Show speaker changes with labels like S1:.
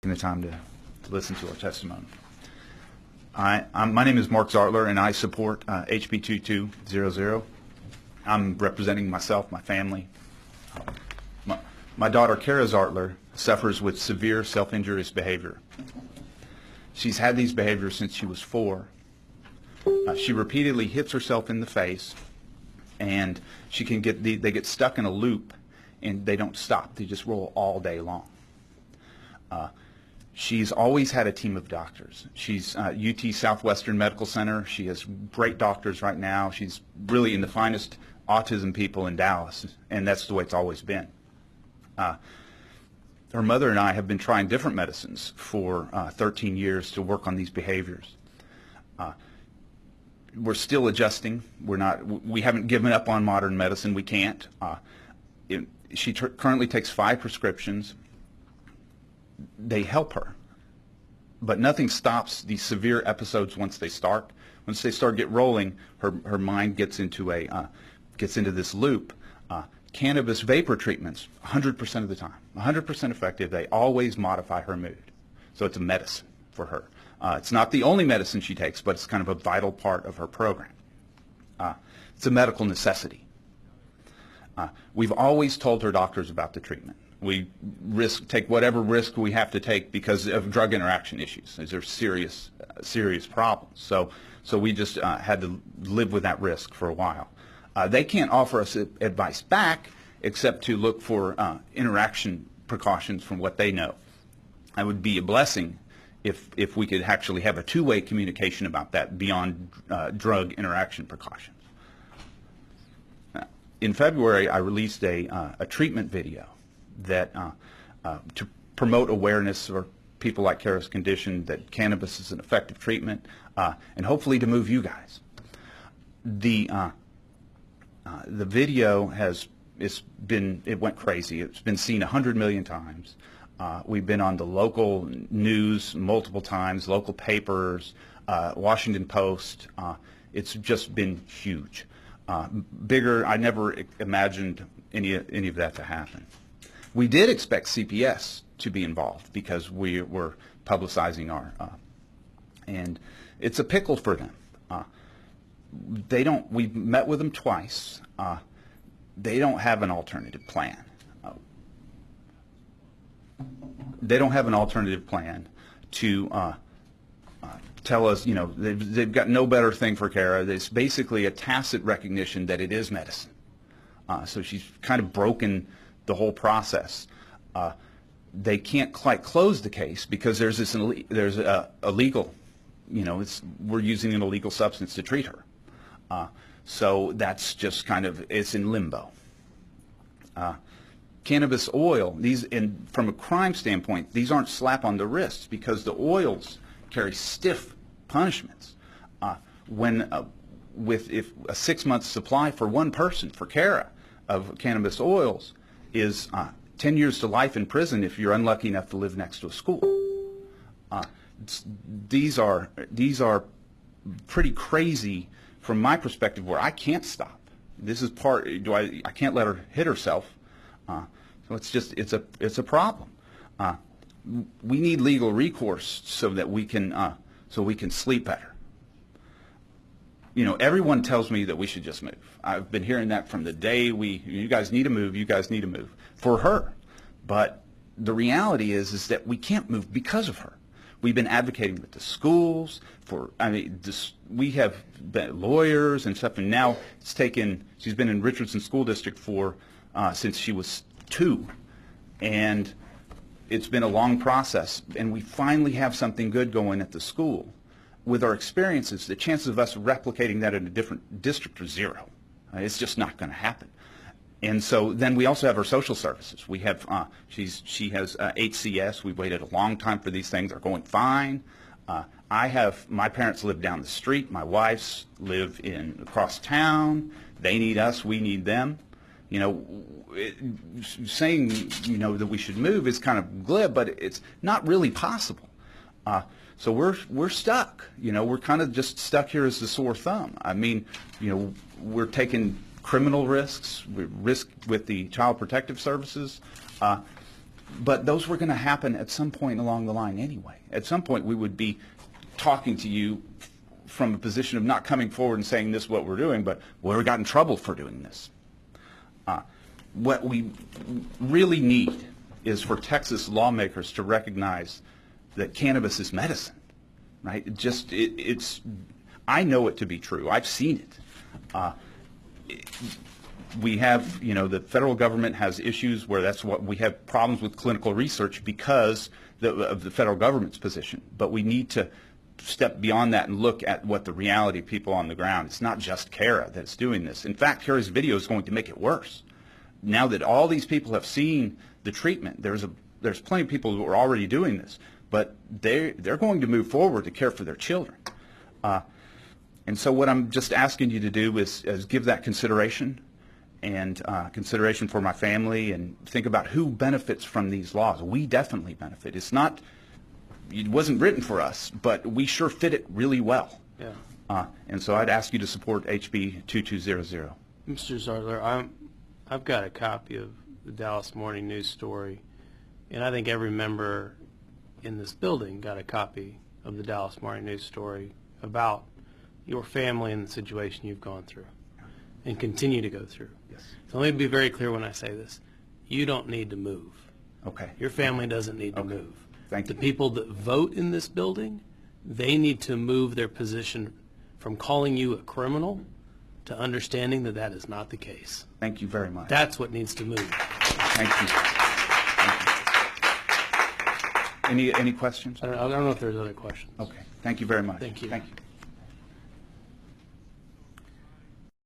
S1: The time to listen to our testimony. My name is Mark Zartler, and I support HB2200. I'm representing myself, my family. My daughter, Kara Zartler, suffers with severe self-injurious behavior. She's had these behaviors since she was 4. She repeatedly hits herself in the face, and they get stuck in a loop, and they don't stop. They just roll all day long. She's always had a team of doctors. She's UT Southwestern Medical Center. She has great doctors right now. She's really in the finest autism people in Dallas, and that's the way it's always been. Her mother and I have been trying different medicines for 13 years to work on these behaviors. We're still adjusting. We haven't given up on modern medicine. We can't. She currently takes 5 prescriptions. They help her, but nothing stops these severe episodes once they start. Once they start get rolling, her mind gets into this loop. Cannabis vapor treatments, 100% of the time, 100% effective. They always modify her mood, so it's a medicine for her. It's not the only medicine she takes, but it's kind of a vital part of her program. It's a medical necessity. We've always told her doctors about the treatment. We take whatever risk we have to take because of drug interaction issues. These are serious problems. So we just had to live with that risk for a while. They can't offer us advice back except to look for interaction precautions from what they know. It would be a blessing if we could actually have a two-way communication about that beyond drug interaction precautions. In February, I released a treatment video that to promote awareness for people like Kara's condition that cannabis is an effective treatment, and hopefully to move you guys. The video it went crazy. It's been seen 100 million times. We've been on the local news multiple times, local papers, Washington Post. It's just been huge, bigger. I never imagined any of that to happen. We did expect CPS to be involved because we were publicizing and it's a pickle for them. We've met with them twice. They don't have an alternative plan. They don't have an alternative plan to tell us, they've got no better thing for Kara. It's basically a tacit recognition that it is medicine. So she's kind of broken the whole process. They can't quite close the case because there's a illegal, we're using an illegal substance to treat her. So that's just it's in limbo. Cannabis oil, from a crime standpoint, these aren't slap on the wrists because the oils carry stiff punishments. If a 6-month supply for one person, for Kara, of cannabis oils is 10 years to life in prison if you're unlucky enough to live next to a school. These are pretty crazy from my perspective, where I can't stop. This is I can't let her hit herself. So it's a problem. We need legal recourse so that we can sleep better. Everyone tells me that we should just move. I've been hearing that from the day you guys need to move, you guys need to move for her. But the reality is that we can't move because of her. We've been advocating with the schools we have been lawyers and stuff, and now she's been in Richardson School District since she was 2. And it's been a long process, and we finally have something good going at the school. With our experiences, the chances of us replicating that in a different district are 0. It's just not going to happen. And so then we also have our social services. We have she has HCS. We've waited a long time for these things. They're going fine. My parents live down the street. My wife's live across town. They need us. We need them. Saying that we should move is kind of glib, but it's not really possible. So we're stuck. We're kind of just stuck here as the sore thumb. We're taking criminal risks, risk with the Child Protective Services. But those were going to happen at some point along the line anyway. At some point we would be talking to you from a position of not coming forward and saying this is what we're doing, but we got in trouble for doing this. What we really need is for Texas lawmakers to recognize that cannabis is medicine, right? It's I know it to be true. I've seen it. We have, the federal government has issues where we have problems with clinical research because of the federal government's position. But we need to step beyond that and look at what the reality of people on the ground. It's not just Kara that's doing this. In fact, Kara's video is going to make it worse. Now that all these people have seen the treatment, there's plenty of people who are already doing this, but they're going to move forward to care for their children. And so what I'm just asking you to do is give that consideration and consideration for my family, and think about who benefits from these laws. We definitely benefit. It wasn't written for us, but we sure fit it really well.
S2: Yeah.
S1: And so I'd ask you to support HB 2200.
S2: Mr. Zartler, I've got a copy of the Dallas Morning News story, and I think every member in this building got a copy of the Dallas Morning News story about your family and the situation you've gone through and continue to go through.
S1: Yes.
S2: So let me be very clear when I say this. You don't need to move.
S1: Okay.
S2: Your family doesn't need to move.
S1: Thank you.
S2: The people that vote in this building, they need to move their position from calling you a criminal to understanding that that is not the case.
S1: Thank you very much.
S2: That's what needs to move.
S1: Thank you. Thank you. Any questions?
S2: I don't know if there's other questions.
S1: Okay. Thank you very much.
S2: Thank you.
S1: Thank you.